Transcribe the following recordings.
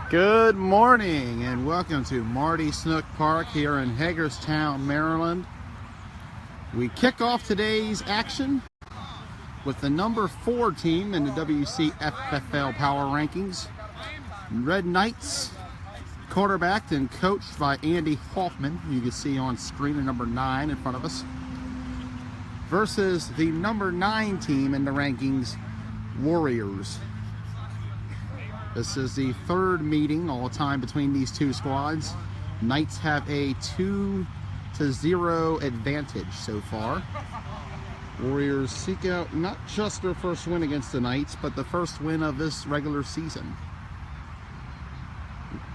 Good morning and welcome to Marty Snook Park here in Hagerstown, Maryland. We kick off today's action with the number 4 team in the WCFFL Power Rankings. Red Knights, quarterbacked and coached by Andy Hoffman. You can see on screen the number 9 in front of us. Versus the number 9 team in the rankings, Warriors. This is the third meeting all time between these two squads. Knights have a 2-0 advantage so far. Warriors seek out not just their first win against the Knights, but the first win of this regular season.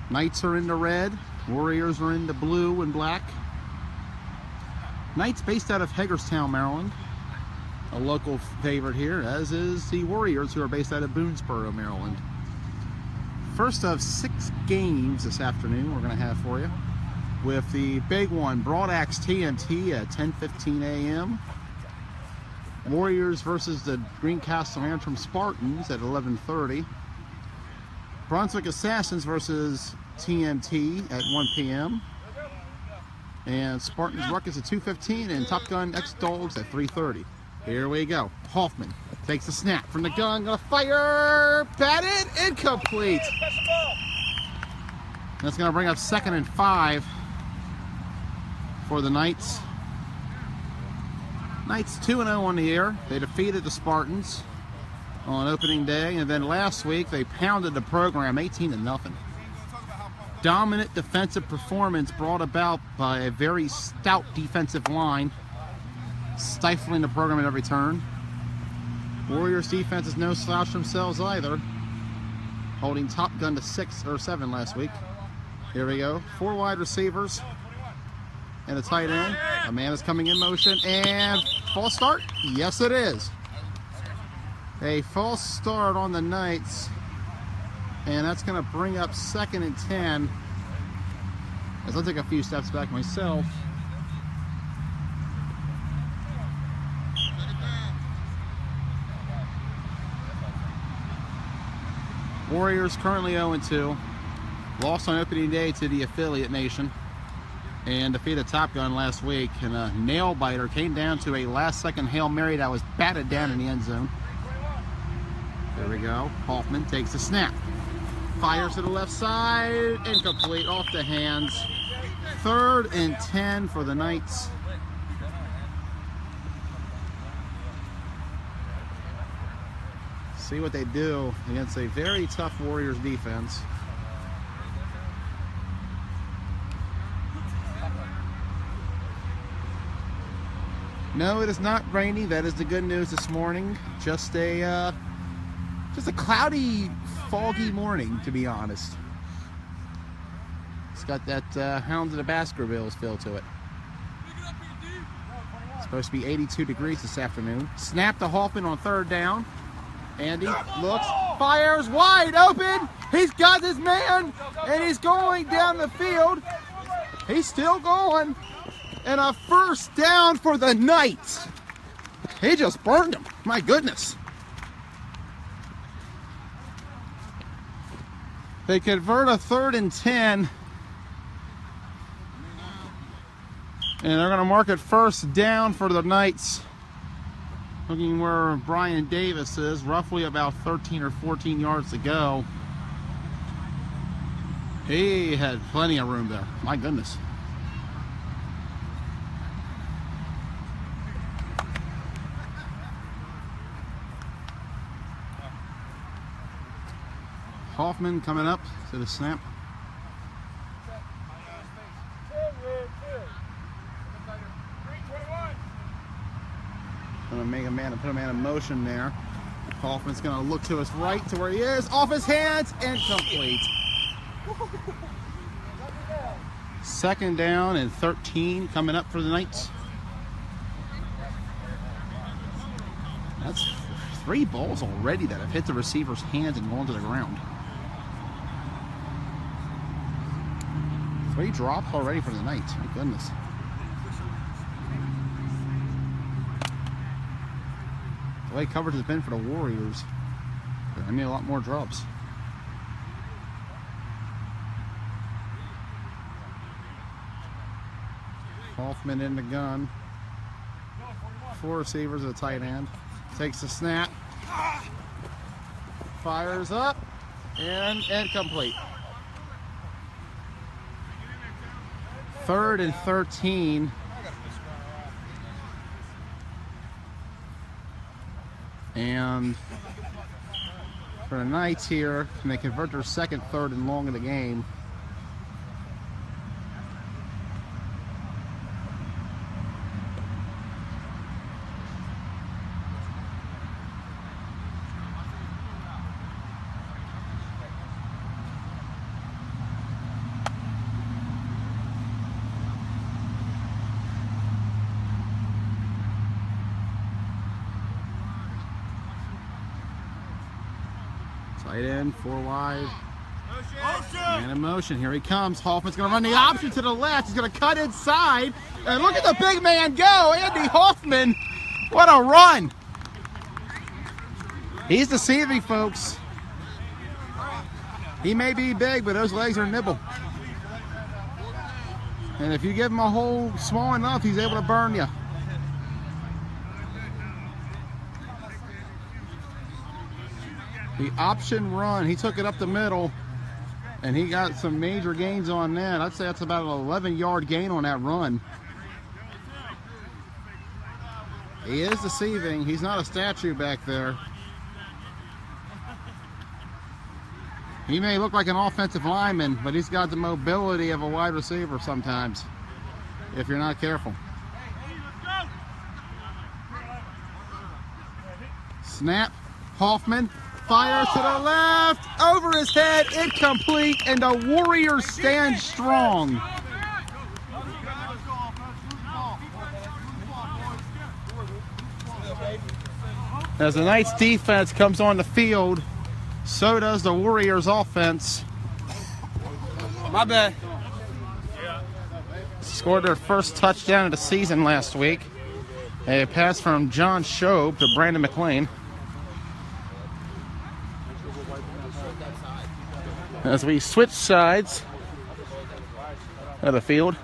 Knights are in the red, Warriors are in the blue and black. Knights based out of Hagerstown, Maryland, a local favorite here, as is the Warriors, who are based out of Boonesboro, Maryland. First of 6 games this afternoon we're going to have for you, with the big one, Broad Axe TNT at 10:15 a.m. Warriors versus the Greencastle Antrim Spartans at 11:30. Brunswick Assassins versus TNT at 1 p.m. And Spartans Ruckus at 2:15 and Top Gun X Dogs at 3:30. Here we go. Hoffman takes the snap from the gun, gonna fire, batted, incomplete. That's gonna bring up 2nd and 5 for the Knights. Knights 2-0 on the year. They defeated the Spartans on opening day, and then last week they pounded the program 18-0. Dominant defensive performance brought about by a very stout defensive line, stifling the program at every turn. Warriors defense is no slouch themselves either, holding Top Gun to 6 or 7 last week. Here we go. 4 wide receivers and a tight end. A man is coming in motion and false start. Yes, it is. A false start on the Knights, and that's going to bring up 2nd and 10. As I'll take a few steps back myself. Warriors currently 0-2. Lost on opening day to the affiliate nation and defeated Top Gun last week. And a nail biter came down to a last-second Hail Mary that was batted down in the end zone. There we go. Hoffman takes the snap. Fires to the left side. Incomplete, off the hands. 3rd and 10 for the Knights. See what they do against a very tough Warriors defense. No, it is not rainy. That is the good news this morning. Just a cloudy, foggy morning, to be honest. It's got that Hounds of the Baskervilles feel to it. It's supposed to be 82 degrees this afternoon. Snap to Hoffman on 3rd down. Andy looks, fires wide open. He's got his man, and he's going down the field. He's still going. And a 1st down for the Knights. He just burned him. My goodness. They convert a 3rd and 10. And they're going to mark it 1st down for the Knights. Looking where Brian Davis is, roughly about 13 or 14 yards to go. He had plenty of room there. My goodness. Hoffman coming up to the snap. Gonna make a man, put a man in motion there. Hoffman's gonna look to his right to where he is. Off his hands, incomplete. 2nd down and 13 coming up for the Knights. That's 3 balls already that have hit the receiver's hands and gone to the ground. 3 drops already for the Knights. My goodness. The way coverage has been for the Warriors, I need a lot more drops. Hoffman in the gun. 4 receivers at a tight end. Takes the snap. Fires up. And incomplete. 3rd and 13. And for the Knights here, can they convert their 2nd, 3rd, and long in the game? Tight end, 4 wide. Man in motion. Here he comes. Hoffman's going to run the option to the left. He's going to cut inside. And look at the big man go. Andy Hoffman. What a run. He's deceiving, folks. He may be big, but those legs are nibble. And if you give him a hole small enough, he's able to burn you. The option run, he took it up the middle, and he got some major gains on that. I'd say that's about an 11-yard gain on that run. He is deceiving. He's not a statue back there. He may look like an offensive lineman, but he's got the mobility of a wide receiver sometimes, if you're not careful. Snap, Hoffman. Fires to the left, over his head, incomplete, and the Warriors stand strong. As the Knights defense comes on the field, so does the Warriors offense. My bad. Scored their first touchdown of the season last week. A pass from John Shobe to Brandon McLean. As we switch sides of the field.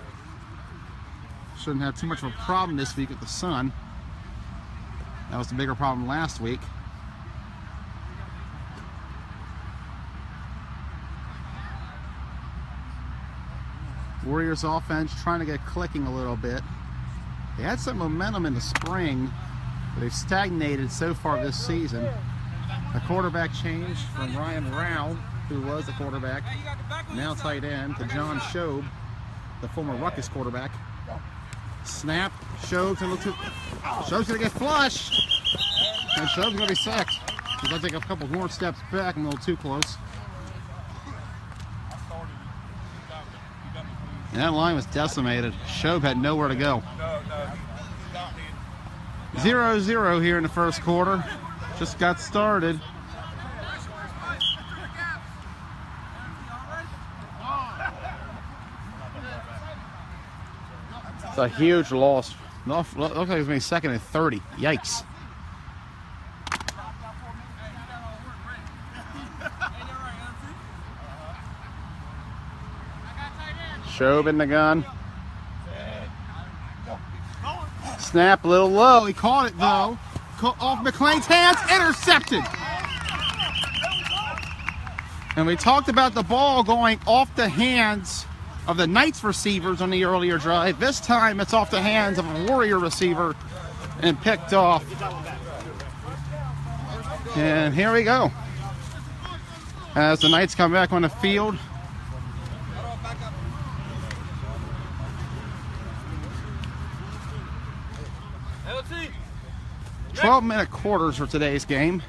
Shouldn't have too much of a problem this week with the sun. That was the bigger problem last week. Warriors offense trying to get clicking a little bit. They had some momentum in the spring, but they've stagnated so far this season. A quarterback change from Ryan Rao, who was the quarterback, now tight end, to John Shobe, the former Ruckus quarterback. Snap, Shobe's gonna get flushed, and Shobe's gonna be sacked. He's gonna take a couple more steps back, I'm a little too close. And that line was decimated. Shobe had nowhere to go. 0-0 here in the first quarter. Just got started. It's a huge loss. Looks like it's going to be 2nd and 30. Yikes. Shobe in the gun. Snap a little low. He caught it though. Off McLean's hands. Intercepted. And we talked about the ball going off the hands of the Knights receivers on the earlier drive. This time it's off the hands of a Warrior receiver and picked off. And here we go. As the Knights come back on the field. LT. 12-minute quarters for today's game.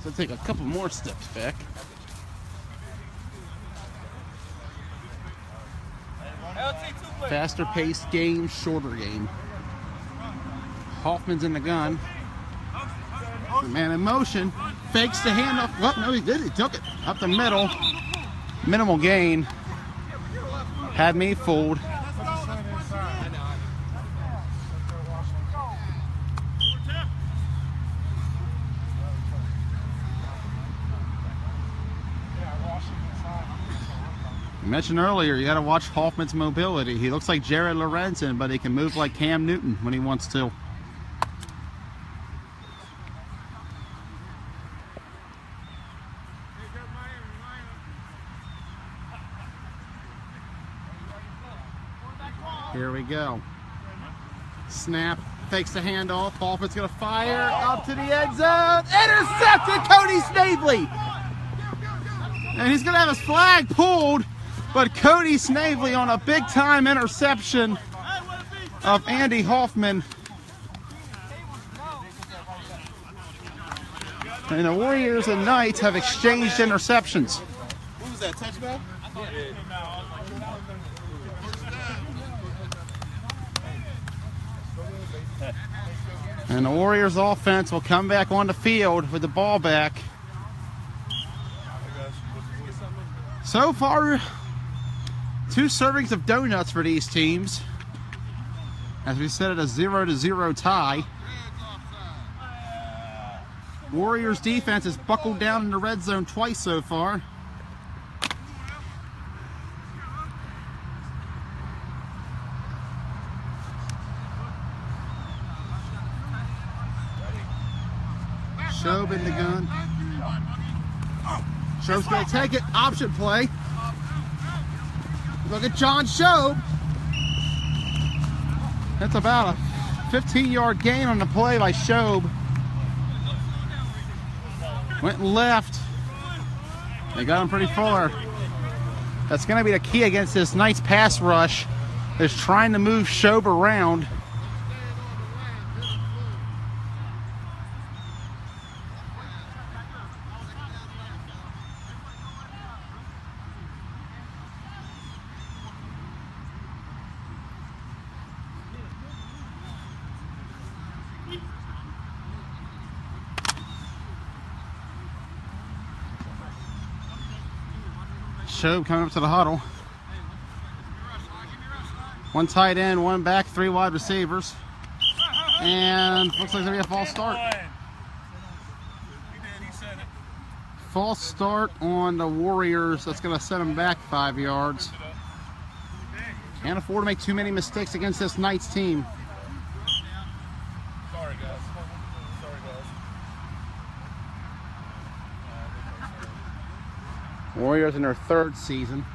So take a couple more steps back. Faster paced game, shorter game. Hoffman's in the gun. The man in motion. Fakes the handoff. Well, no, he did. He took it up the middle. Minimal gain. Had me fooled. I mentioned earlier, you got to watch Hoffman's mobility. He looks like Jared Lorenzen, but he can move like Cam Newton when he wants to. Here we go. Snap, fakes the handoff. Hoffman's going to fire up to the end zone. Intercepted, Cody Snavely. And he's going to have his flag pulled, but Cody Snavely on a big-time interception of Andy Hoffman. And the Warriors and Knights have exchanged interceptions. What was that, touchback? And the Warriors offense will come back on the field with the ball back. So far, 2 servings of donuts for these teams. As we set it a 0-0 tie. Warriors defense has buckled down in the red zone twice so far. Shobe in the gun. Shobe's going to take it. Option play. Look at John Shobe. That's about a 15-yard gain on the play by Shobe. Went left. They got him pretty far. That's going to be the key against this Knights pass rush. Is trying to move Shobe around. Shobe coming up to the huddle. 1 tight end, 1 back, 3 wide receivers. And looks like there'll be a false start. False start on the Warriors. That's going to set them back 5 yards. Can't afford to make too many mistakes against this Knights team. Sorry, guys. Warriors in their 3rd season.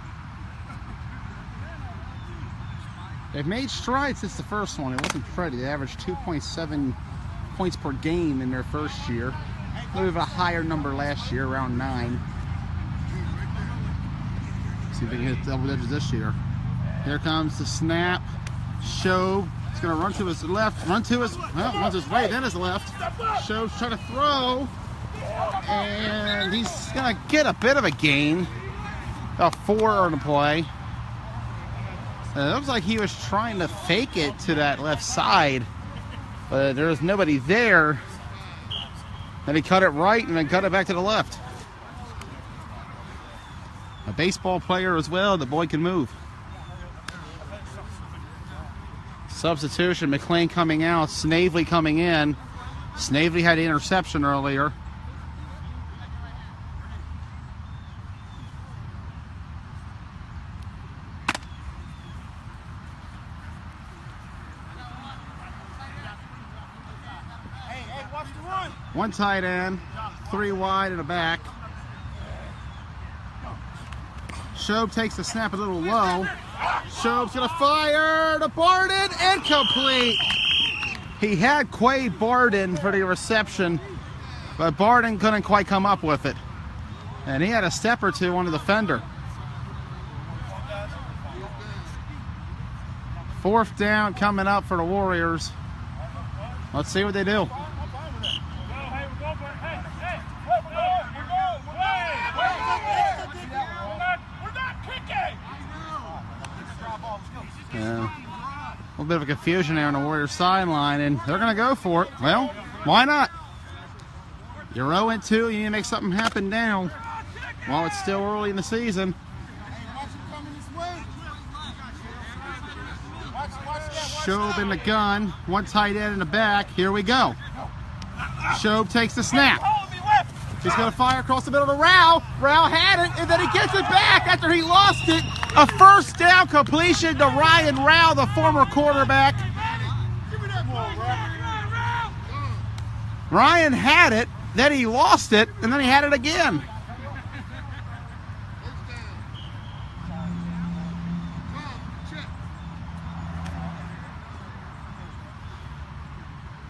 They've made strides since the first one. It wasn't pretty. They averaged 2.7 points per game in their first year. A little bit of a higher number last year, around 9. See if they can hit double digits this year. Here comes the snap. Shobe. He's going to run to his left, run to his right, then his left. Shobe's trying to throw. And he's going to get a bit of a gain. About 4 on the play. It looks like he was trying to fake it to that left side, but there was nobody there. Then he cut it right and then cut it back to the left. A baseball player as well. The boy can move. Substitution, McLean coming out, Snavely coming in. Snavely had the interception earlier. One tight end, 3 wide and a back. Shobe takes the snap a little low. Shobe's gonna fire to Barden, incomplete. He had Quade Barden for the reception, but Barden couldn't quite come up with it. And he had a step or two on the defender. 4th down coming up for the Warriors. Let's see what they do. A little bit of a confusion there on the Warriors sideline, and they're going to go for it. Well, why not? You're 0-2, you need to make something happen now while it's still early in the season. Shobe in the gun, 1 tight end in the back. Here we go. Shobe takes the snap. He's going to fire across the middle to Rao. Rao had it, and then he gets it back after he lost it. A first down completion to Ryan Rao, the former quarterback. Ryan had it, then he lost it, and then he had it again.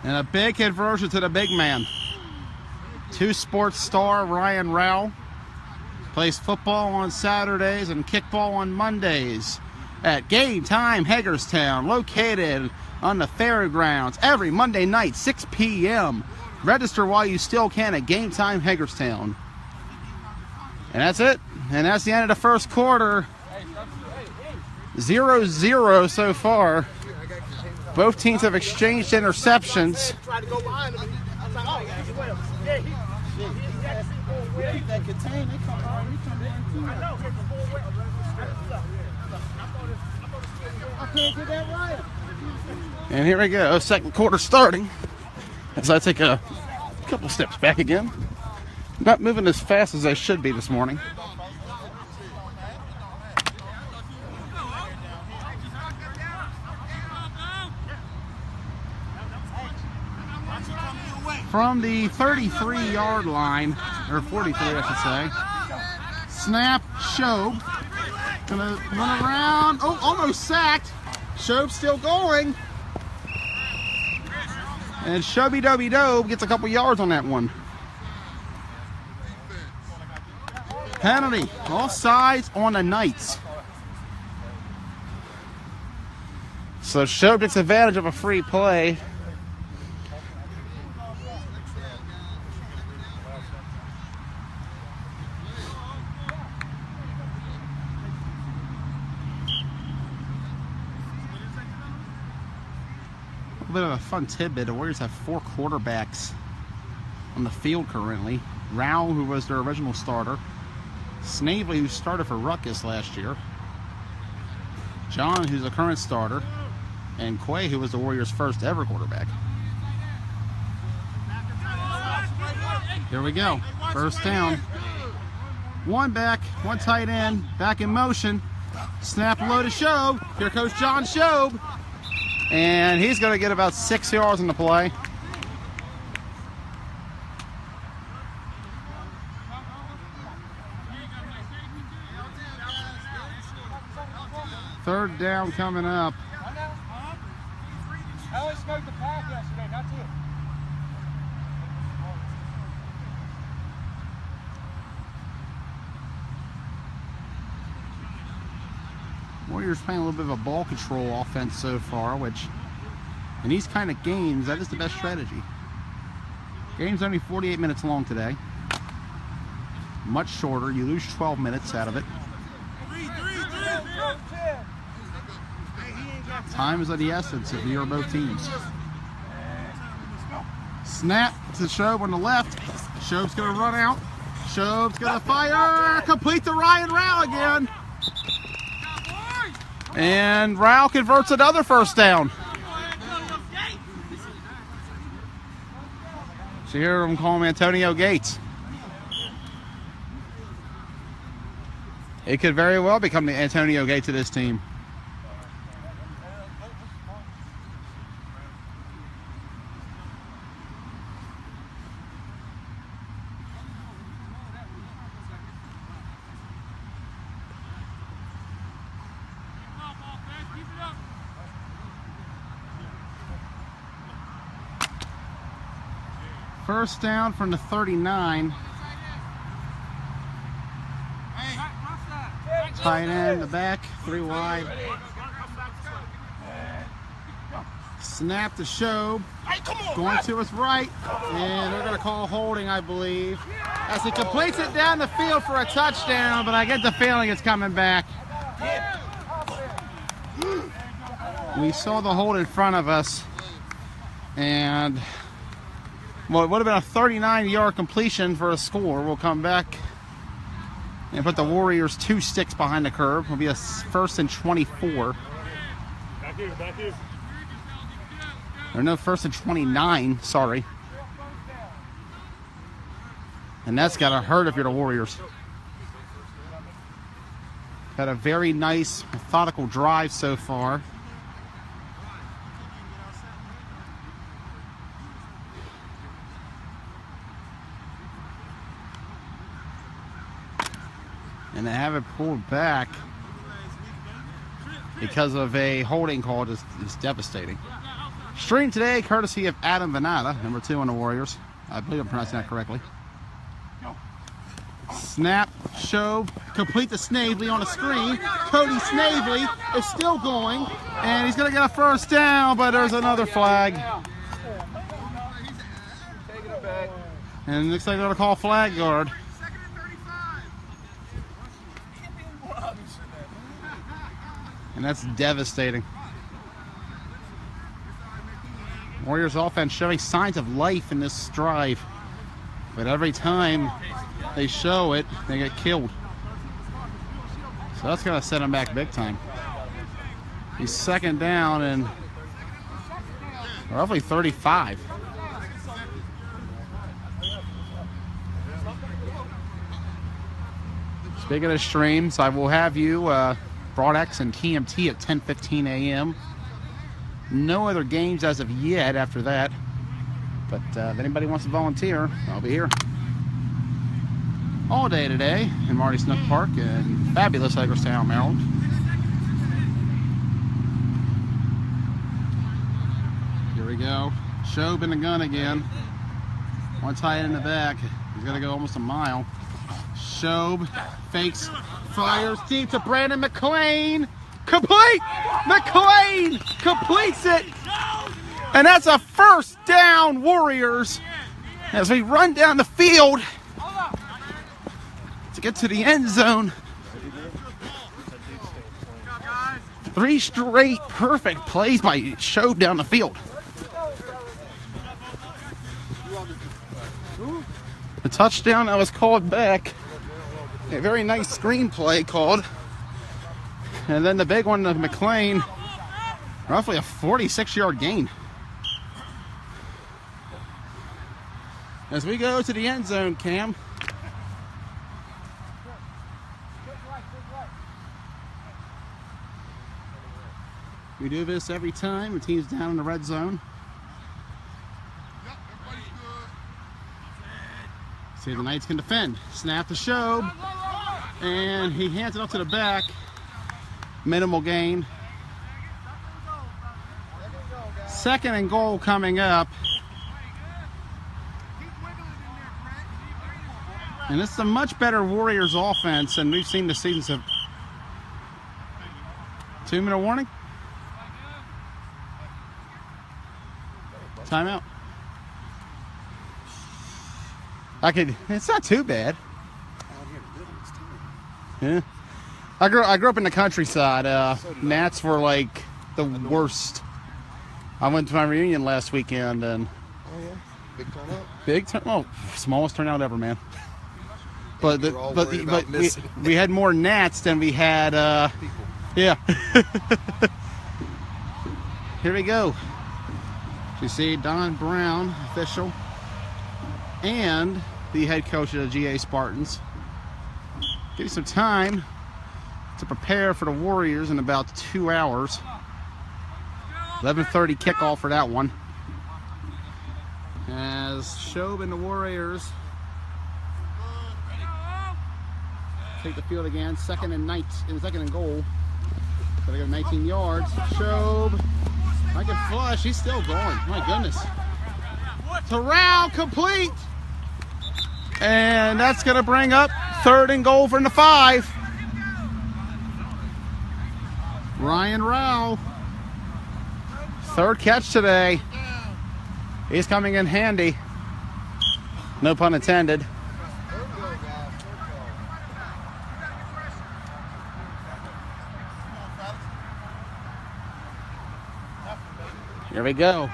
And a big conversion to the big man. Two-sport star Ryan Rao plays football on Saturdays and kickball on Mondays at Game Time Hagerstown, located on the fairgrounds every Monday night, 6 p.m. Register while you still can at Game Time Hagerstown. And that's it. And that's the end of the first quarter. 0-0 so far. Both teams have exchanged interceptions. And here we go, second quarter starting. As I take a couple steps back again. Not moving as fast as I should be this morning. From the 33-yard line, or 43, I should say. Snap, Shobe. Gonna run around. Oh, almost sacked. Shobe still going. And Shobey Dobie Dobe gets a couple yards on that one. Penalty. Offsides on the Knights. So Shobe takes advantage of a free play. A bit of a fun tidbit. The Warriors have 4 quarterbacks on the field currently. Rao, who was their original starter. Snavely, who started for Ruckus last year. John, who's the current starter. And Quay, who was the Warriors' first ever quarterback. Here we go. First down. One back, one tight end, back in motion. Snap low to Shobe. Here goes John Shobe. And he's going to get about 6 yards in the play. Third down coming up. I only smoked the pack yesterday, that's it. Warriors playing a little bit of a ball control offense so far, which in these kind of games, that is the best strategy. Game's only 48 minutes long today. Much shorter. You lose 12 minutes out of it. Time is of the essence if you're both teams. Snap to Shobe on the left. Shobe's going to run out. Shobe's going to fire. Complete to Ryan Rao again. And Rao converts another first down. So here I'm calling Antonio Gates. It could very well become the Antonio Gates of this team. First down from the 39. Tight end, the back, 3 wide. Snap to Shobe. Going to his right. And they're going to call holding, I believe. As he completes it down the field for a touchdown, but I get the feeling it's coming back. We saw the hold in front of us. And well, it would have been a 39-yard completion for a score. We'll come back and put the Warriors 2 sticks behind the curve. It'll be a 1st and 24. Back here. Or no, 1st and 29, sorry. And that's got to hurt if you're the Warriors. Had a very nice, methodical drive so far. And to have it pulled back because of a holding call is devastating. Stream today, courtesy of Adam Venata, number 2 on the Warriors. I believe I'm pronouncing that correctly. Snap, show, complete the Snavely on the screen. Cody Snavely is still going, and he's going to get a first down, but there's another flag. And it looks like they're going to call flag guard. And that's devastating. Warriors offense showing signs of life in this drive, but every time they show it, they get killed. So that's going to set them back big time. He's second down and roughly 35. Speaking of streams, I will have you Broad-X and TMT at 10:15 a.m. No other games as of yet after that. But if anybody wants to volunteer, I'll be here all day today in Marty Snook Park in fabulous Hagerstown, Maryland. Here we go. Shobe in the gun again. One tight end in the back. He's going to go almost a mile. Shobe fakes, fires deep to Brandon McClain. Complete! McClain completes it! And that's a first down, Warriors, as we run down the field to get to the end zone. 3 straight perfect plays by Shobe down the field. The touchdown that was called back. A very nice screenplay called. And then the big one of McClain, roughly a 46-yard gain. As we go to the end zone, Cam. We do this every time the team's down in the red zone. See if the Knights can defend. Snap to Shobe. And he hands it up to the back. Minimal gain. Second and goal coming up. And this is a much better Warriors offense than we've seen this season. 2-minute warning. Timeout. It's not too bad. Yeah. I grew up in the countryside. Gnats were like the worst. I went to my reunion last weekend and Big turnout? big turn. Oh, smallest turnout ever, man. But we had more gnats than we had. Yeah. Here we go. You see Don Brown, official, and the head coach of the GA Spartans. Give you some time to prepare for the Warriors in about 2 hours. 11:30 kickoff for that one. As Shobe and the Warriors take the field again, second and goal. Gotta go 19 yards. Shobe, I can flush. He's still going. My goodness. Terrell complete. And that's going to bring up third and goal from the 5. Ryan Rao. Third catch today. He's coming in handy. No pun intended. Here we go.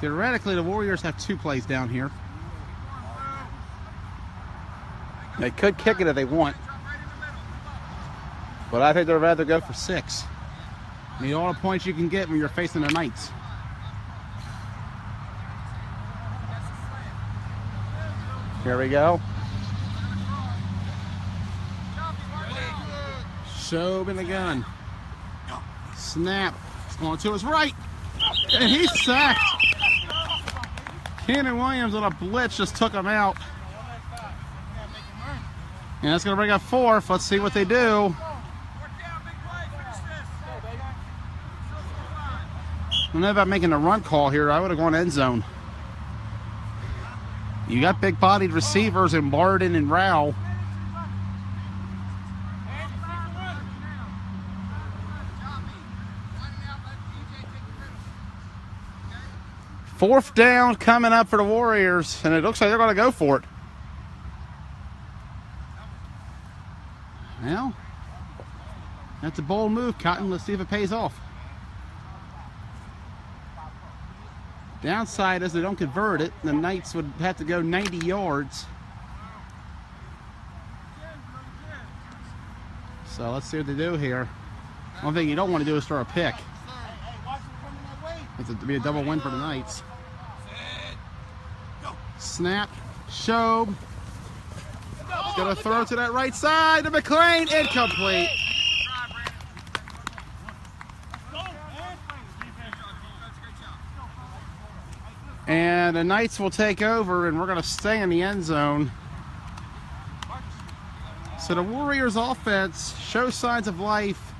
Theoretically, the Warriors have 2 plays down here. They could kick it if they want. But I think they'd rather go for 6. Need all the points you can get when you're facing the Knights. Here we go. Shobe in the gun. Snap. On to his right. And he's sacked. Kenan Williams on a blitz just took him out. And that's going to bring up fourth. Let's see what they do. I don't know about making a run call here. I would have gone end zone. You got big-bodied receivers in Barden and Rao. Fourth down coming up for the Warriors, and it looks like they're going to go for it. Well, that's a bold move, Cotton. Let's see if it pays off. Downside is they don't convert it. The Knights would have to go 90 yards. So let's see what they do here. One thing you don't want to do is throw a pick. It's to be a double win for the Knights. Snap. Shobe. He's going to throw to that right side to McLean. Incomplete. And the Knights will take over, and we're going to stay in the end zone. So the Warriors offense shows signs of life,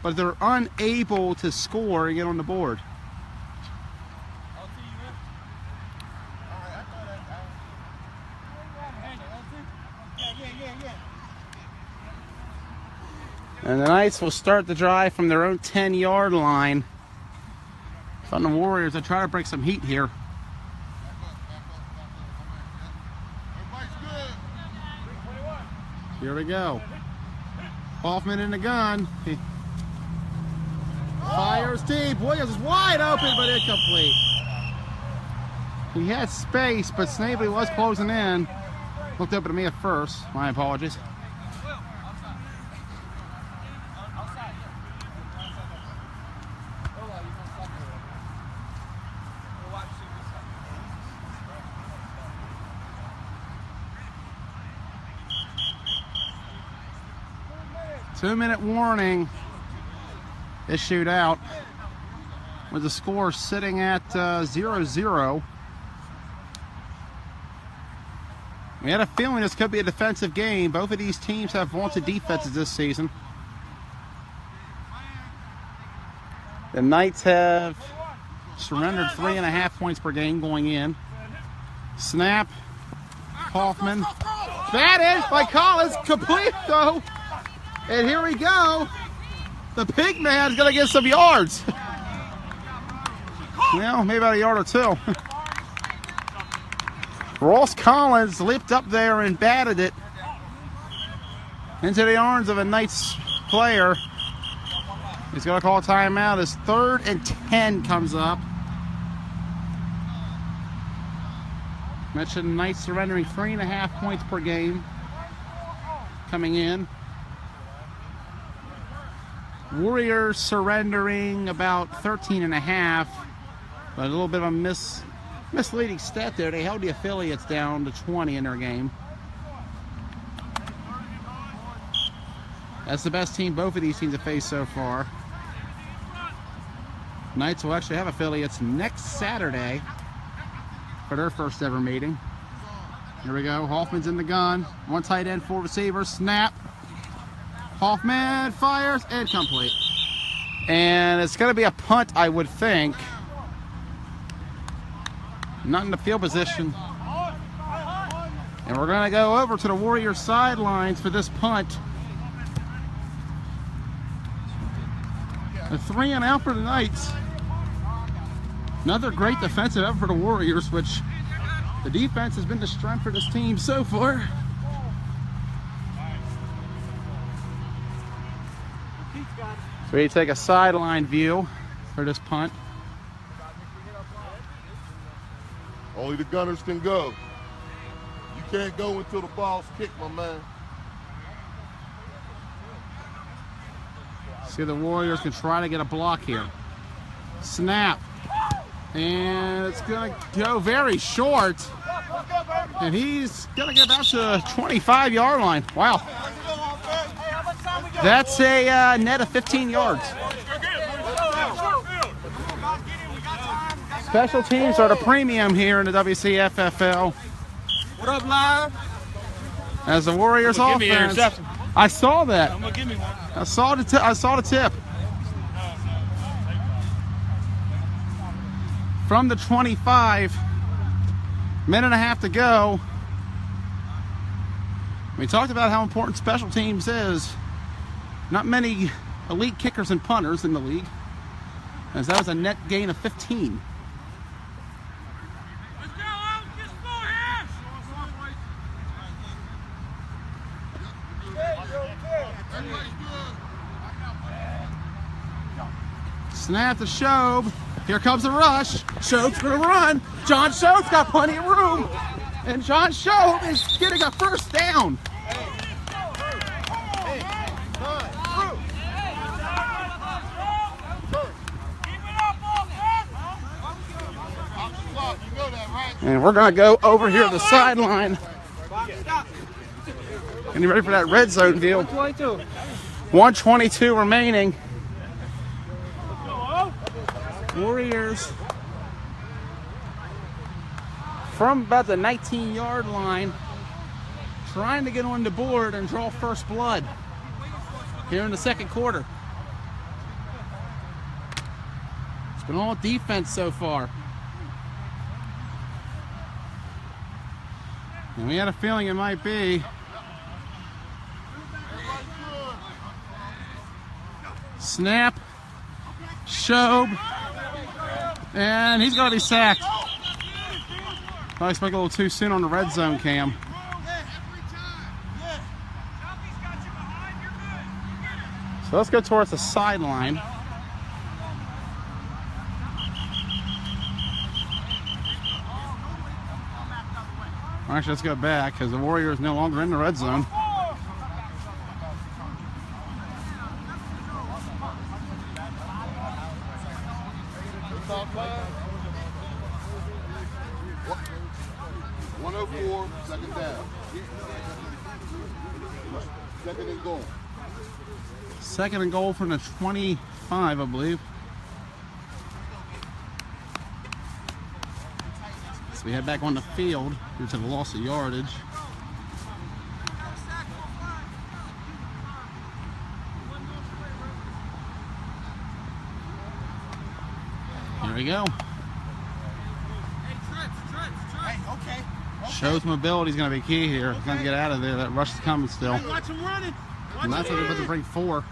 but they're unable to score and get on the board. And the Knights will start the drive from their own 10-yard line. If I'm the Warriors, I try to break some heat here. Here we go. Hoffman in the gun. He fires deep. Williams is wide open, but incomplete. He had space, but Snavely was closing in. Looked open to me at first. My apologies. Two-minute warning issued out with the score sitting at 0-0. We had a feeling this could be a defensive game. Both of these teams have vaunted defenses this season. The Knights have surrendered 3.5 points per game going in. Snap. Hoffman. That is by Collins. Complete though. And here we go. The pig man's going to get some yards. Well, maybe about a yard or two. Ross Collins leaped up there and batted it into the arms of a Knights player. He's going to call a timeout as 3rd and 10 comes up. Mentioned Knights surrendering 3.5 points per game coming in. Warriors surrendering about 13.5, but a little bit of a misleading stat there. They held the affiliates down to 20 in their game. That's the best team both of these teams have faced so far. Knights will actually have affiliates next Saturday for their first ever meeting. Here we go. Hoffman's in the gun. One tight end, 4 receivers. Snap. Hoffman fires, incomplete. And it's going to be a punt, I would think. Not in the field position. And we're going to go over to the Warriors sidelines for this punt. A 3 and out for the Knights. Another great defensive effort for the Warriors, which the defense has been the strength for this team so far. So we take a sideline view for this punt. Only the gunners can go. You can't go until the ball's kicked, my man. See, the Warriors can try to get a block here. Snap. And it's going to go very short. And he's going to get about to the 25-yard line. Wow. That's a net of 15 yards. Special teams are the premium here in the WCFFL. What up, live? As the Warriors Give me an offense. interception. I saw that. I'm gonna give me one. I saw the tip. From the 25, minute and a half to go. We talked about how important special teams is. Not many elite kickers and punters in the league, as that was a net gain of 15. Let's go, Alex. Get score here. Snap to Shobe. Here comes the rush. Shobe's gonna run. John Shobe's got plenty of room. And John Shobe is getting a first down. And we're gonna go over here to the sideline. Getting ready for that red zone deal. 1:22 remaining. Warriors from about the 19-yard line, trying to get on the board and draw first blood here in the second quarter. It's been all defense so far. And we had a feeling it might be. Snap. Shobe. And he's going to be sacked. Probably spoke a little too soon on the red zone cam. So let's go towards the sideline. Actually, let's go back because the Warriors no longer in the red zone. Second down. Second and goal. Second and goal from the 25, I believe. So we head back on the field due to the loss of yardage. Here we go. Shows mobility is going to be key here. He's going to get out of there. That rush is coming still. Watch him running. And that's what they're about to bring 4.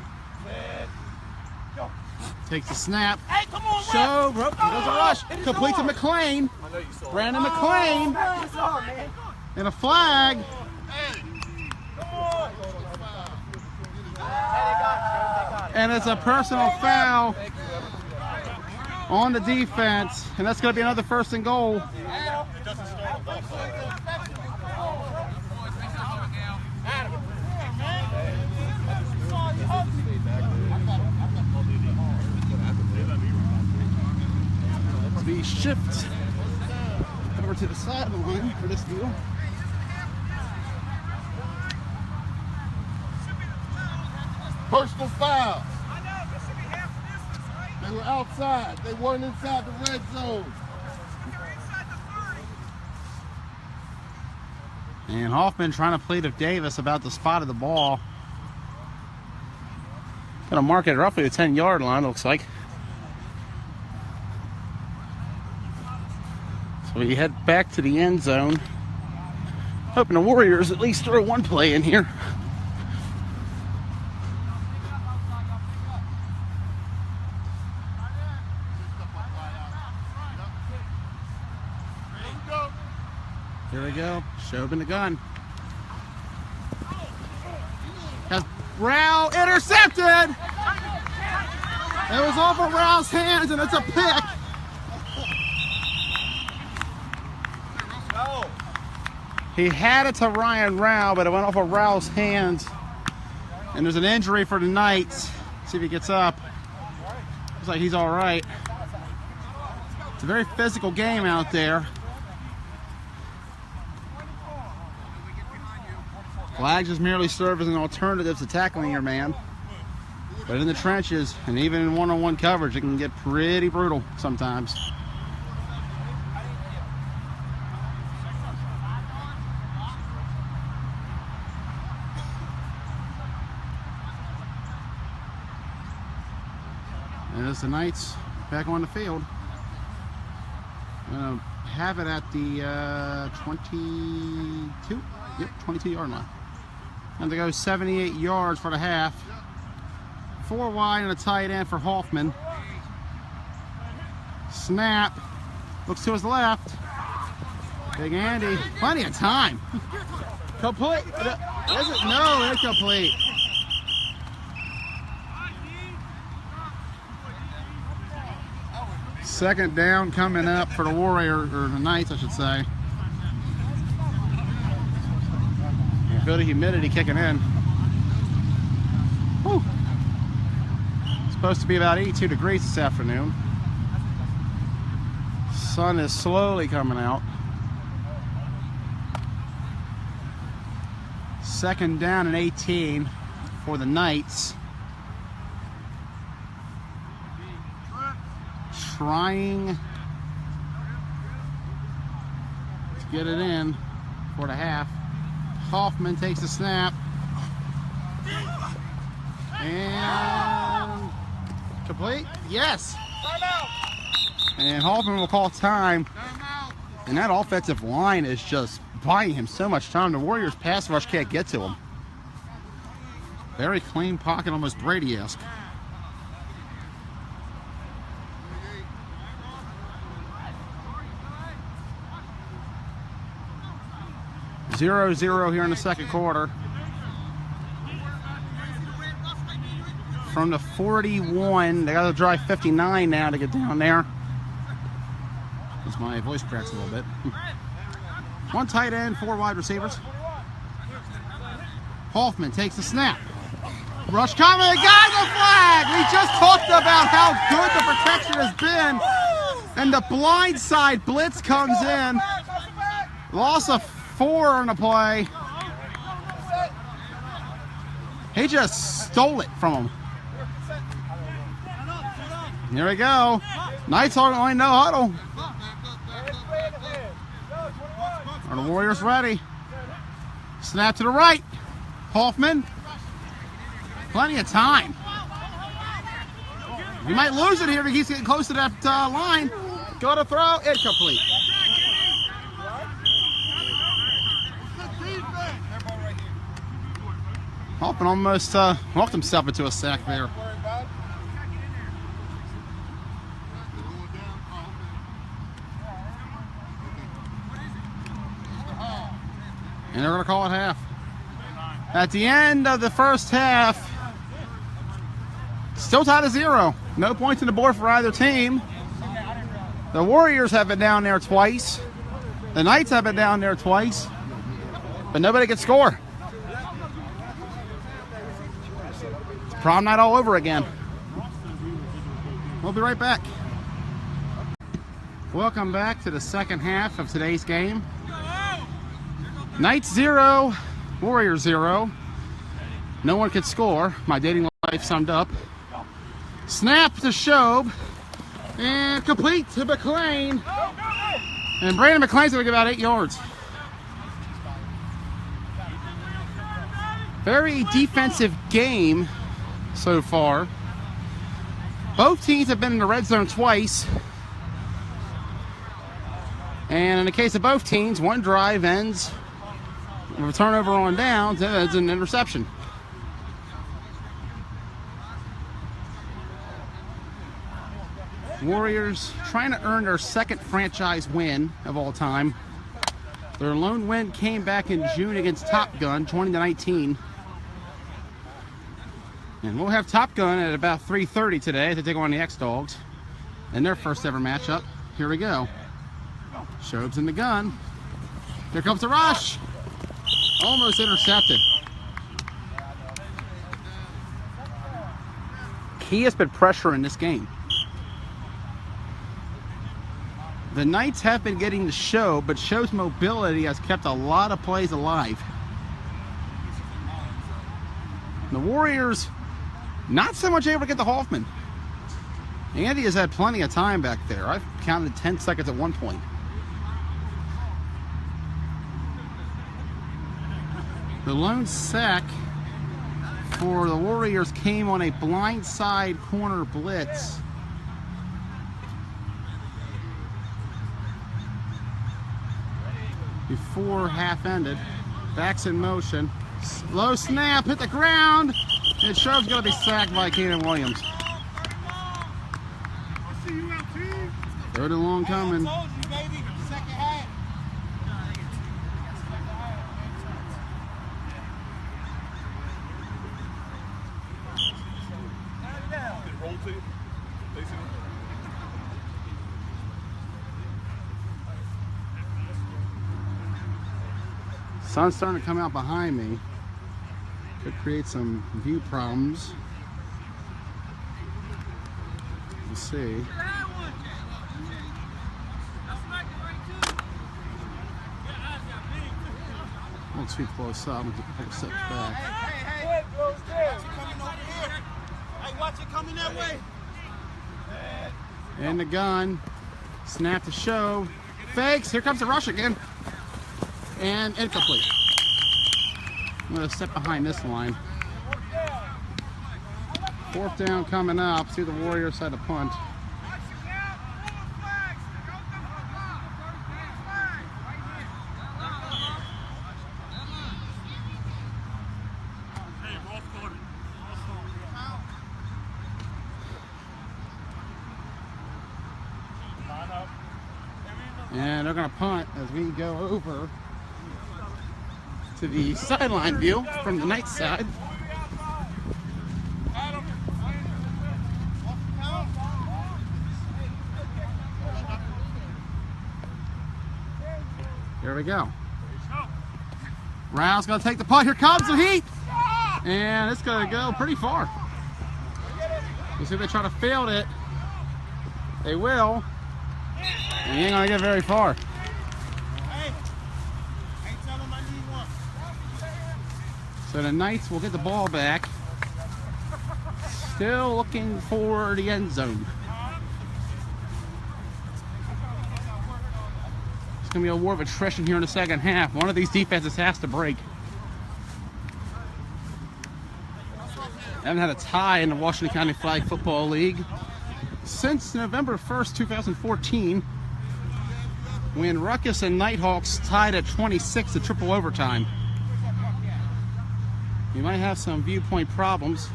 Takes the snap. Hey, come on, Show. Does a rush. Complete to McClain. Brandon McClain. And a flag. And it's a personal foul on the defense. And that's going to be another first and goal. We shift over to the sideline for this deal. Personal foul. They were outside. They weren't inside the red zone. And Hoffman trying to plead with Davis about the spot of the ball. Gonna mark it roughly the 10-yard line, looks like. So we head back to the end zone. Hoping the Warriors at least throw one play in here. Here we go. Shobe in the gun. Has Rao intercepted. It was off of Rao's hands and it's a pick. He had it to Ryan Rao, but it went off of Rao's hands. And there's an injury for tonight. See if he gets up. Looks like he's all right. It's a very physical game out there. Flags just merely serve as an alternative to tackling your man. But in the trenches, and even in one-on-one coverage, it can get pretty brutal sometimes. And as the Knights back on the field, have it at the 22? Yep, 22-yard line. And they go 78 yards for the half. 4 wide and a tight end for Hoffman. Snap. Looks to his left. Big Andy. Plenty of time. Complete. Is it? No, incomplete. Second down coming up for the Warriors, or the Knights, I should say. You feel the humidity kicking in. Whew. Supposed to be about 82 degrees this afternoon. Sun is slowly coming out. Second down and 18 for the Knights. Trying to get it in for the half. Hoffman takes the snap. And complete? Yes. And Hoffman will call time. And that offensive line is just buying him so much time. The Warriors pass rush can't get to him. Very clean pocket, almost Brady-esque. Zero here in the second quarter. From the 41, they got to drive 59 now to get down there. As my voice cracks a little bit. 1 tight end, 4 wide receivers. Hoffman takes the snap. Rush coming, got the flag! We just talked about how good the protection has been. And the blind side blitz comes in. Loss of 4 on the play. He just stole it from him. Here we go. Knights on no huddle. Are the Warriors ready? Snap to the right. Hoffman. Plenty of time. We might lose it here if he's getting close to that line. Go to throw. Incomplete. Hoffman almost walked himself into a sack there. And they're going to call it half. At the end of the first half, still tied at 0. No points on the board for either team. The Warriors have been down there twice. The Knights have been down there twice. But nobody can score. It's prom night all over again. We'll be right back. Welcome back to the second half of today's game. Knights 0, Warriors 0. No one could score. My dating life summed up. Snap to Shobe. And complete to McLean. And Brandon McLean's going to get about 8 yards. Very defensive game so far. Both teams have been in the red zone twice. And in the case of both teams, one drive ends with a turnover on downs, it's an interception. Warriors trying to earn their second franchise win of all time. Their lone win came back in June against Top Gun, 20-19. And we'll have Top Gun at about 3:30 today to take on the X-Dogs in their first ever matchup. Here we go. Shobe's in the gun. Here comes the rush. Almost intercepted. He has been pressuring this game. The Knights have been getting the show, but Shobe's mobility has kept a lot of plays alive. The Warriors, not so much able to get to Hoffman. Andy has had plenty of time back there. I've counted 10 seconds at one point. The lone sack for the Warriors came on a blindside corner blitz. Before half ended. Backs in motion. Low snap, hit the ground. It shows going to be sacked by Keenan Williams. Third and long coming. Sun's starting to come out behind me. Could create some view problems. We'll see. A little too close up. I'm going to take a step back. Hey, watch it coming that way. And the gun. Snap to show. Fakes. Here comes the rush again. And incomplete. I'm going to step behind this line. Fourth down coming up. See the Warriors side of punt. And they're going to punt as we go over to the sideline view from the night side. There we go. Rouse going to take the punt. Here comes the heat. And it's going to go pretty far. You see if they try to field it. They will. And he ain't going to get very far. So the Knights will get the ball back. Still looking for the end zone. It's going to be a war of attrition here in the second half. One of these defenses has to break. Haven't had a tie in the Washington County Flag Football League since November 1st, 2014, when Ruckus and Nighthawks tied at 26 at triple overtime. You might have some viewpoint problems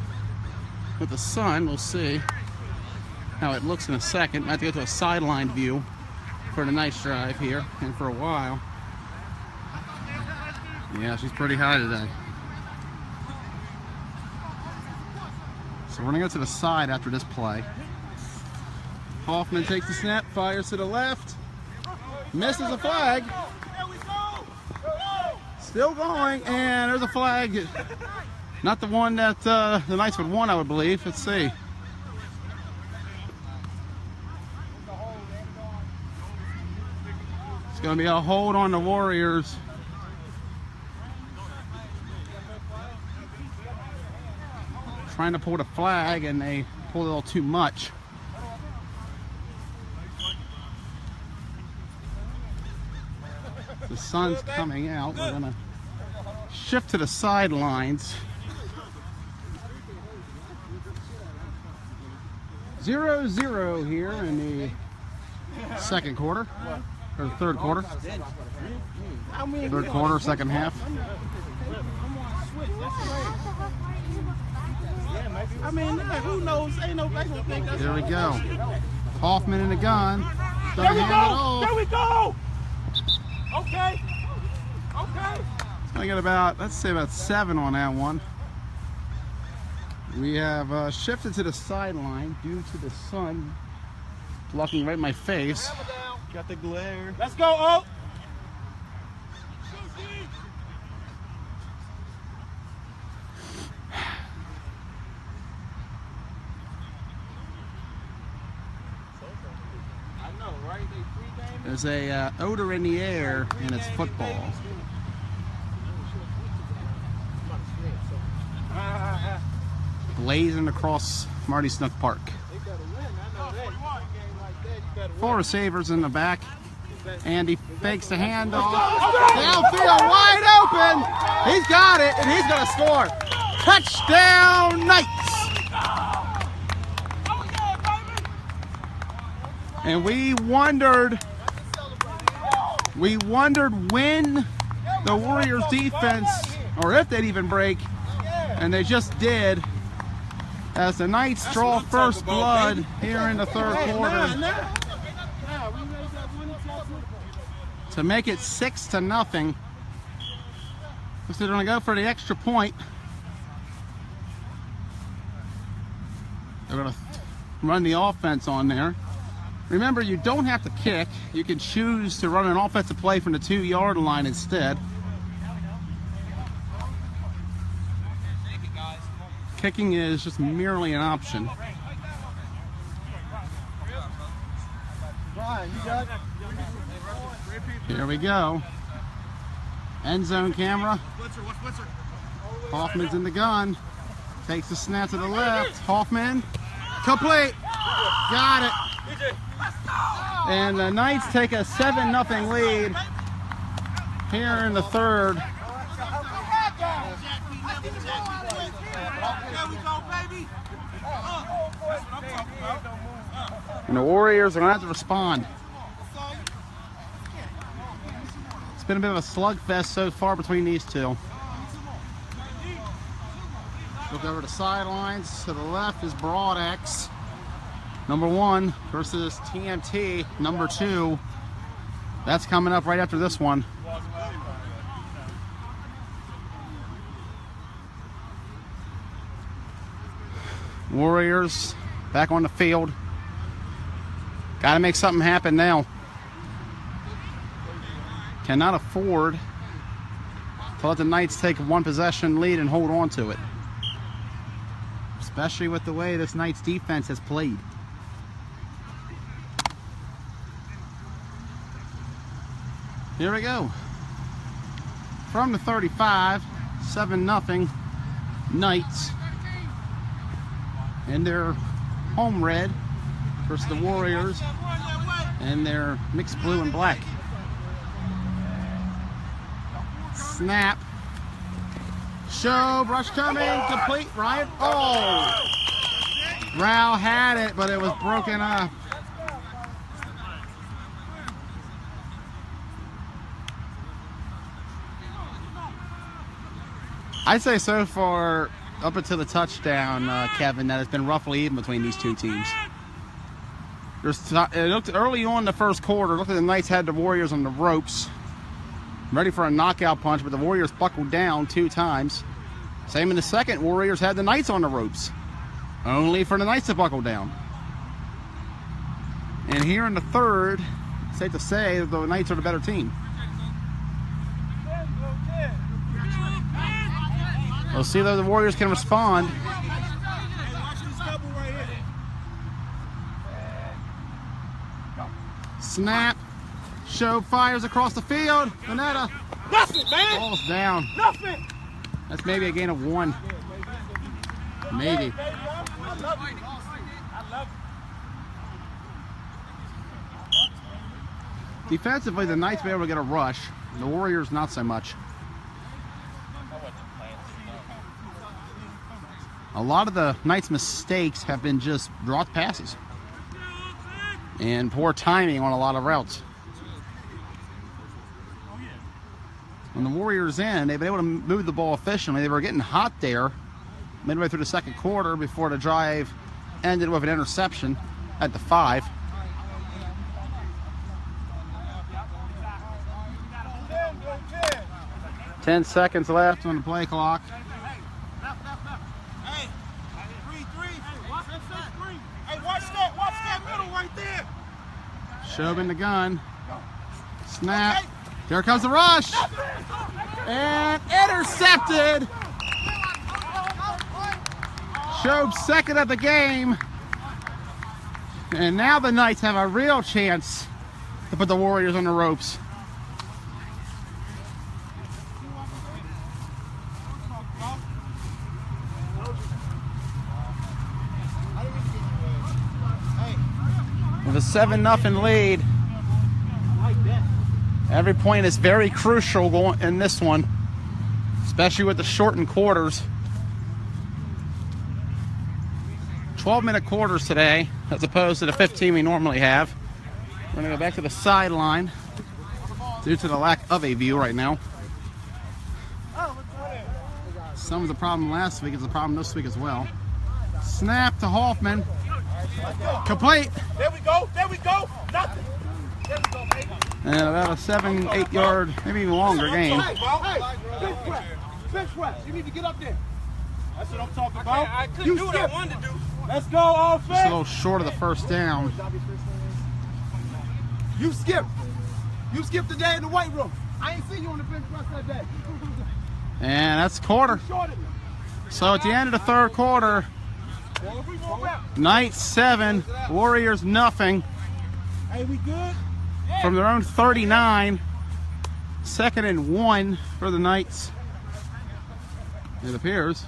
with the sun. We'll see how it looks in a second. Might have to go to a sideline view for the Knights drive here, and for a while. Yeah, she's pretty high today. So we're gonna go to the side after this play. Hoffman takes the snap, fires to the left, misses a flag. Still going, and there's a flag. Not the one that the Knights would want, I would believe. Let's see. It's going to be a hold on the Warriors. Trying to pull the flag, and they pulled a little too much. The sun's coming out. We're going to shift to the sidelines. 0-0 here in the second quarter, or third quarter. Third quarter, second half. I mean, who knows? Ain't no baseball thing. There we go. Hoffman in the gun. There we go. There we go. Okay. Okay. I got about, let's say about 7 on that one. We have shifted to the sideline due to the sun blocking right in my face. Got the glare. Let's go, Oak. There's a odor in the air, and it's football. blazing across Marty Snook Park. 4 receivers in the back. Andy fakes the handoff. Downfield, wide open. He's got it, and he's going to score. Touchdown, Knights. And we wondered when the Warriors defense, or if they'd even break, and they just did, as the Knights draw first blood here in the third quarter to make it 6-0. So they're going to go for the extra point. They're going to run the offense on there. Remember, you don't have to kick. You can choose to run an offensive play from the 2-yard line instead. Kicking is just merely an option. Here we go. End zone camera. Hoffman's in the gun. Takes the snap to the left. Hoffman. Complete. Got it. And the Knights take a 7-0 lead here in the third. And the Warriors are going to have to respond. It's been a bit of a slugfest so far between these two. Look over the sidelines. To the left is Broadex, number 1, versus TMT, number 2. That's coming up right after this one. Warriors back on the field. Got to make something happen now. Cannot afford to let the Knights take a 1-possession lead and hold on to it. Especially with the way this Knights defense has played. Here we go. From the 35, 7-0 Knights. And their home red versus the Warriors and their mixed blue and black. Snap. Show, brush coming, complete, Ryan. Oh! Rao had it, but it was broken up. I'd say so far, up until the touchdown, Kevin, that it's been roughly even between these two teams. It looked early on in the first quarter, it looked like the Knights had the Warriors on the ropes, ready for a knockout punch, but the Warriors buckled down 2 times. Same in the second, Warriors had the Knights on the ropes, only for the Knights to buckle down. And here in the third, it's safe to say that the Knights are the better team. We'll see though the Warriors can respond. Snap. Show fires across the field. Vanetta. Nothing, man. Ball's down. Nothing. That's maybe a gain of 1. Maybe. I love it. Defensively, the Knights were able to get a rush. The Warriors, not so much. A lot of the Knights' mistakes have been just dropped passes and poor timing on a lot of routes. When the Warriors in, they've been able to move the ball efficiently. They were getting hot there midway through the second quarter before the drive ended with an interception at the 5. Ten seconds left on the play clock. Shob in the gun. Snap. Here comes the rush. And intercepted. Shob second of the game. And now the Knights have a real chance to put the Warriors on the ropes. a 7-0 lead. Every point is very crucial going in this one, especially with the shortened quarters. 12-minute quarters today, as opposed to the 15 we normally have. We're going to go back to the sideline due to the lack of a view right now. Some of the problem last week is the problem this week as well. Snap to Hoffman. Complete. There we go. There we go. Nothing. There we go, baby. And about a 7-8 yard, maybe even longer game. Hey, bench press. Bench press. You need to get up there. That's what I'm talking about. I couldn't do what I wanted to do. Let's go, offense. Just a little short of the first down. You skipped. You skipped the day in the weight room. I ain't seen you on the bench press that day. And that's a quarter. So at the end of the third quarter, Knights 7, Warriors nothing. Hey, we good? From their own 39, 2nd and 1 for the Knights. It appears.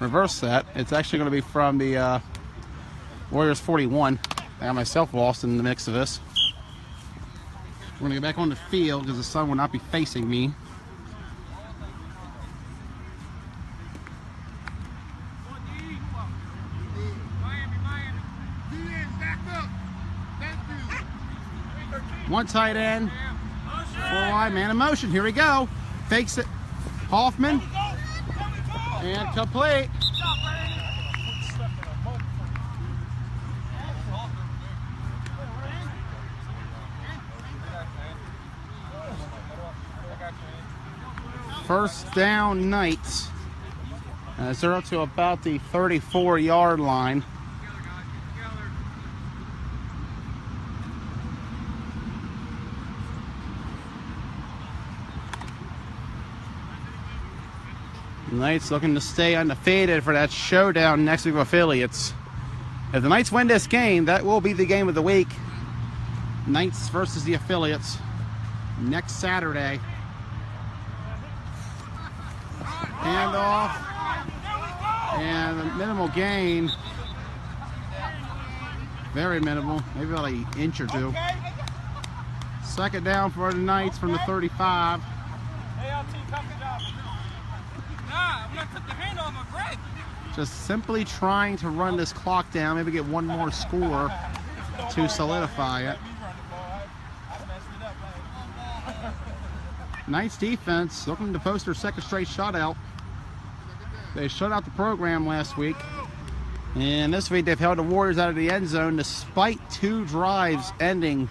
Reverse that. It's actually going to be from the Warriors 41. I got myself lost in the mix of this. We're going to get back on the field because the sun will not be facing me. One tight end, 4 wide, man in motion. Here we go. Fakes it. Hoffman. And complete. First down, Knights. As they're up to about the 34-yard line. Knights looking to stay undefeated for that showdown next week with affiliates. If the Knights win this game, that will be the game of the week. Knights versus the affiliates next Saturday. Hand off. And a minimal gain. Very minimal. Maybe about an inch or two. Second down for the Knights from the 35. Just simply trying to run this clock down, maybe get one more score to solidify it. Knights defense looking to post their second straight shutout. They shut out the program last week, and this week they've held the Warriors out of the end zone despite 2 drives ending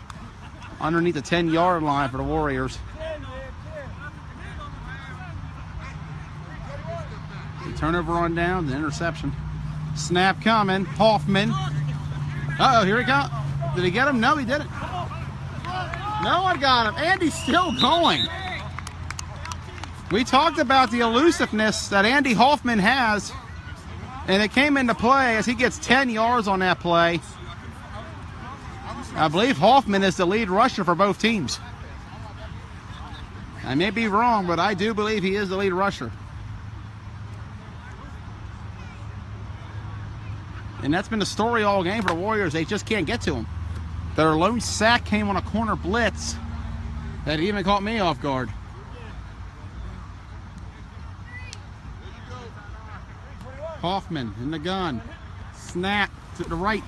underneath the 10-yard line for the Warriors. Turnover on down, the interception. Snap coming, Hoffman. Uh-oh, here he comes. Did he get him? No, he didn't. No one got him. Andy's still going. We talked about the elusiveness that Andy Hoffman has, and it came into play as he gets 10 yards on that play. I believe Hoffman is the lead rusher for both teams. I may be wrong, but I do believe he is the lead rusher. And that's been the story all game for the Warriors. They just can't get to him. Their lone sack came on a corner blitz that even caught me off guard. Hoffman in the gun. Snap to the right.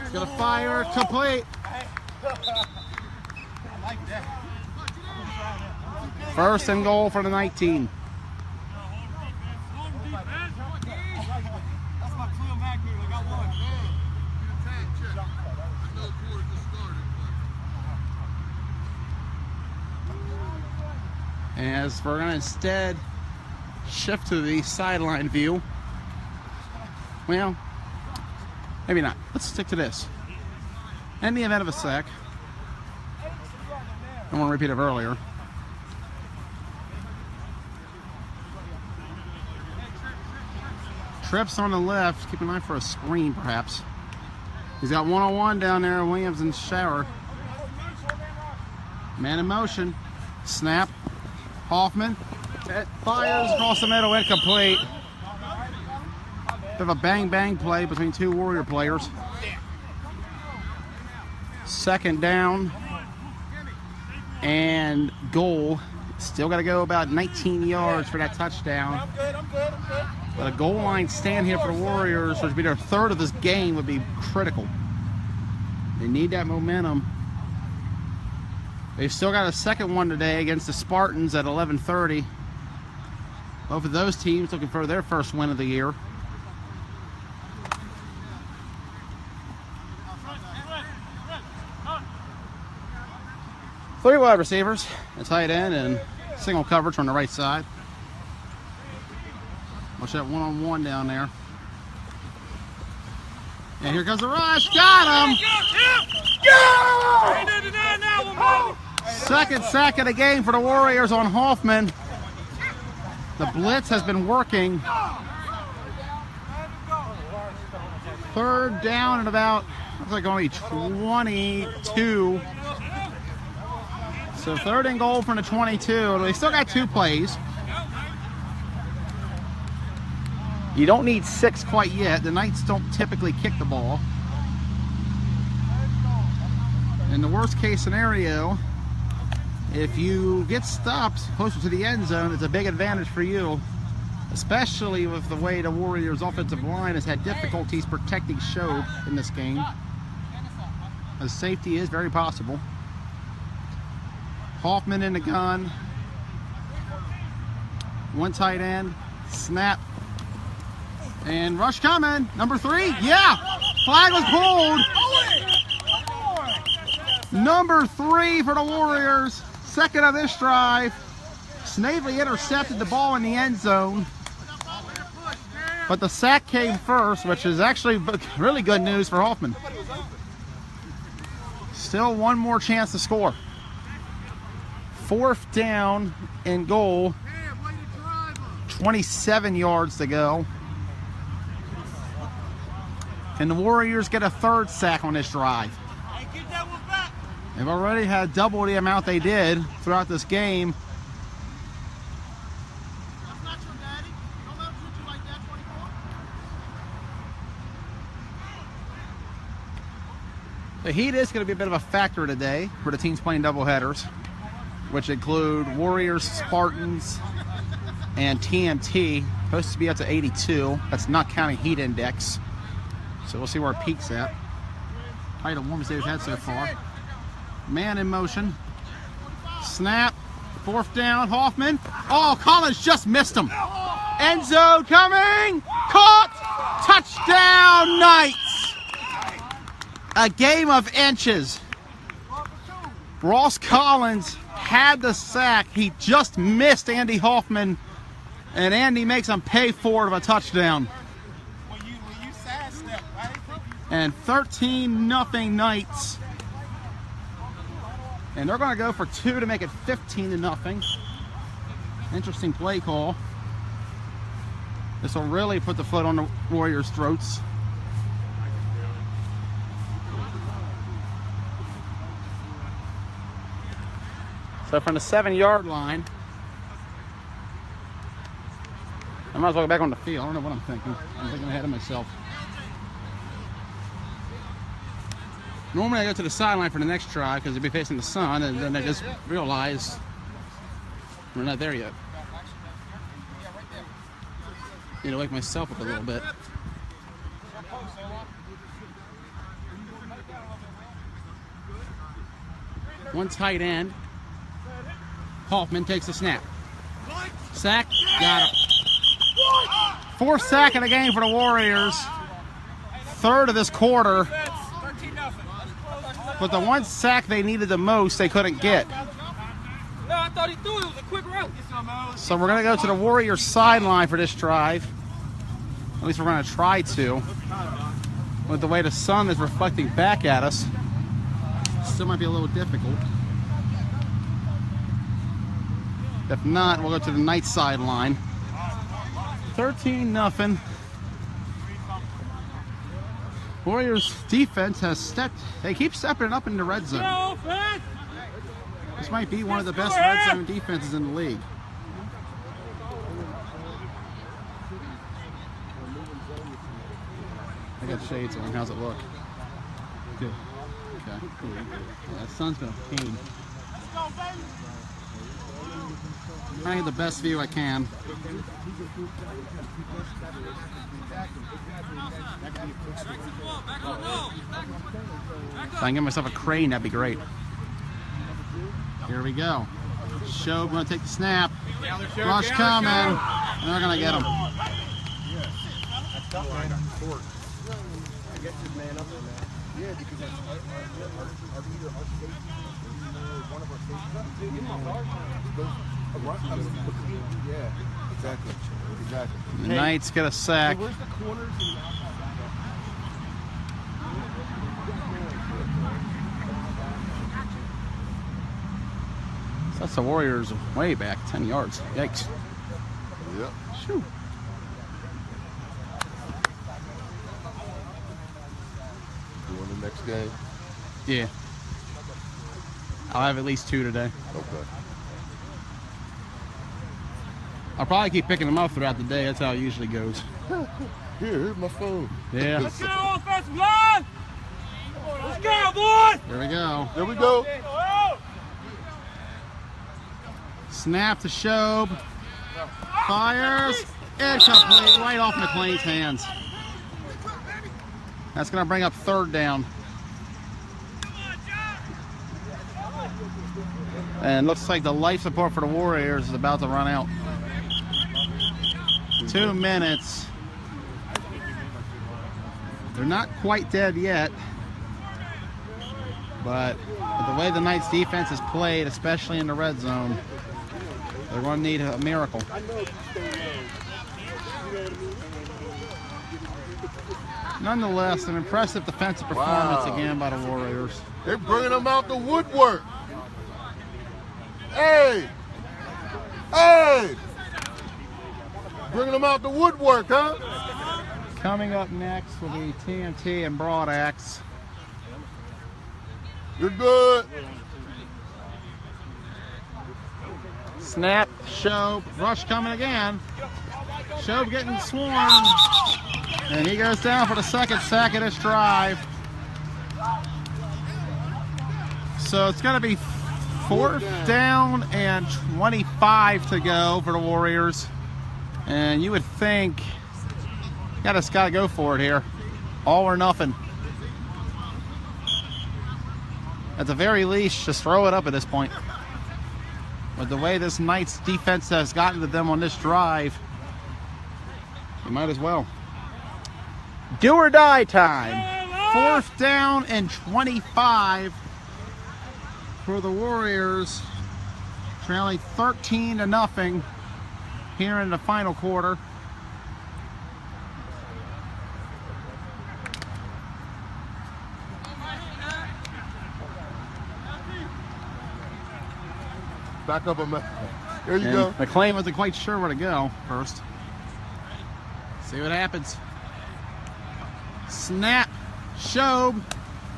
He's going to fire. Complete. First and goal for the 19. As we're going to instead shift to the sideline view. Well, maybe not. Let's stick to this. In the event of a sack, I want to repeat it earlier. Trips on the left. Keep an eye for a screen, perhaps. He's got one-on-one down there. Williams in shower. Man in motion. Snap. Hoffman fires across the middle, incomplete. Bit of a bang-bang play between two Warrior players. Second down and goal. Still got to go about 19 yards for that touchdown. I'm good. But a goal line stand here for the Warriors, which would be their third of this game, would be critical. They need that momentum. They've still got a second one today against the Spartans at 11:30. Both of those teams looking for their first win of the year. Three wide receivers, a tight end, and single coverage on the right side. Watch that one-on-one down there. And here comes the rush. Got him! Second sack of the game for the Warriors on Hoffman. The blitz has been working. Third down and about, looks like only 22. So third and goal from the 22. They still got two plays. You don't need 6 quite yet. The Knights don't typically kick the ball. In the worst case scenario, if you get stopped closer to the end zone, it's a big advantage for you, especially with the way the Warriors' offensive line has had difficulties protecting Shobe in this game. A safety is very possible. Hoffman in the gun. One tight end. Snap. And rush coming. Number 3. Yeah! Flag was pulled. Number 3 for the Warriors. Second of this drive. Snavely intercepted the ball in the end zone. But the sack came first, which is actually really good news for Hoffman. Still one more chance to score. Fourth down and goal. 27 yards to go. Can the Warriors get a third sack on this drive? They've already had double the amount they did throughout this game. The heat is going to be a bit of a factor today for the teams playing doubleheaders, which include Warriors, Spartans, and TMT. Supposed to be up to 82. That's not counting heat index. So we'll see where it peaks at. Probably the warmest day we've had so far. Man in motion. Snap. Fourth down. Hoffman. Oh, Collins just missed him. End zone coming. Caught. Touchdown, Knights. A game of inches. Ross Collins had the sack. He just missed Andy Hoffman, and Andy makes him pay for it of a touchdown. And 13-0 Knights. And they're going to go for 2 to make it 15-0. Interesting play call. This will really put the foot on the Warriors' throats. So from the 7-yard line, I might as well go back on the field. I don't know what I'm thinking. I'm thinking ahead of myself. Normally I go to the sideline for the next try because they'll be facing the sun, and then I just realize we're not there yet. Need to wake myself up a little bit. One tight end. Hoffman takes the snap. Sack, got him. Fourth sack of the game for the Warriors. Third of this quarter. But the one sack they needed the most, they couldn't get. No, I thought he threw it. It was a quick route. So we're going to go to the Warriors sideline for this drive. At least we're going to try to. With the way the sun is reflecting back at us, still might be a little difficult. If not, we'll go to the Knights sideline. 13-0. Warriors defense has stepped, they keep stepping up in the red zone. This might be one of the best red zone defenses in the league. I got shades on. How's it look? Good. Okay. Cool. Yeah, the sun's been a pain. Trying to get the best view I can. If I can get myself a crane, that'd be great. Here we go. Show gonna take the snap. Rush coming. And they're gonna get him. Yeah, exactly. The Knights get a sack. So that's the Warriors way back, 10 yards. Yikes. Yep. Shoo. Doing the next game. Yeah. I'll have at least 2 today. Okay. I'll probably keep picking them up throughout the day. That's how it usually goes. Here's my phone. Yeah. Let's go, offensive line! Let's go, boys! There we go. There we go. Snap to Shobe. Fires. Incomplete. Right off McLean's hands. That's going to bring up 3rd down. And looks like the life support for the Warriors is about to run out. 2 minutes. They're not quite dead yet. But with the way the Knights defense is played, especially in the red zone, they're going to need a miracle. Nonetheless, an impressive defensive performance again by the Warriors. They're bringing them out the woodwork. Hey! Hey! Bringing them out the woodwork, huh? Coming up next will be TNT and Broad Axe. You're good. Snap, Shobe, rush coming again. Shobe getting swarmed. And he goes down for the 2nd sack of this drive. So it's going to be 4th down and 25 to go for the Warriors. And you would think you just got to go for it here. All or nothing. At the very least, just throw it up at this point. With the way this Knights defense has gotten to them on this drive, you might as well. Do or die time. 4th down and 25 for the Warriors, trailing 13-0 here in the final quarter. Back up a minute. There you And go. McLean wasn't quite sure where to go first. See what happens. Snap. Shobe.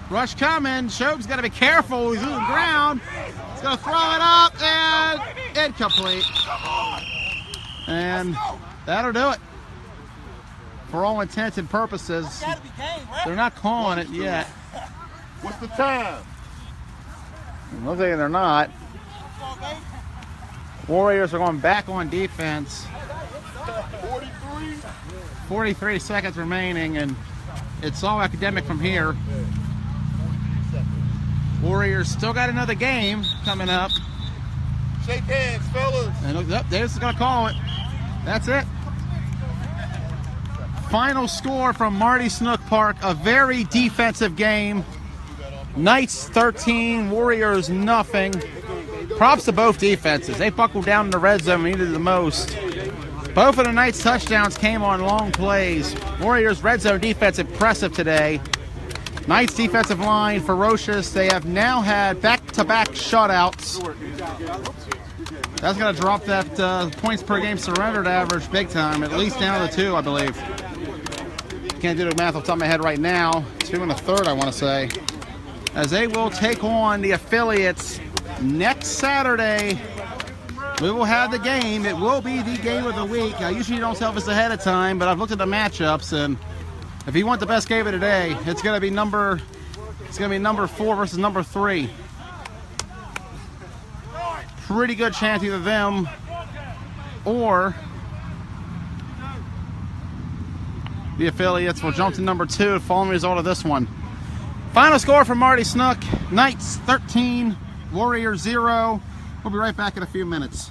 Rush coming. Shobe's got to be careful. He's losing ground. He's going to throw it up and incomplete. And that'll do it. For all intents and purposes, they're not calling it yet. What's the time? Looks like they're not. Warriors are going back on defense. 43. 43 seconds remaining, and it's all academic from here. Warriors still got another game coming up. Shake hands, fellas. And look, up, they're just going to call it. That's it. Final score from Marty Snook Park, a very defensive game. Knights 13, Warriors nothing. Props to both defenses. They buckled down in the red zone and needed the most. Both of the Knights touchdowns came on long plays. Warriors red zone defense impressive today. Knights defensive line ferocious. They have now had back-to-back shutouts. That's going to drop that points per game surrendered average big time, at least down to 2, I believe. Can't do the math off the top of my head right now. 2 1/3, I want to say. As they will take on the affiliates next Saturday. We will have the game. It will be the game of the week. I usually don't tell this ahead of time, but I've looked at the matchups, and If you want the best game of the day, it's gonna be number 4 versus number 3. Pretty good chance either them or the affiliates will jump to number 2, following result of this one. Final score for Marty Snook: Knights 13, Warriors 0. We'll be right back in a few minutes.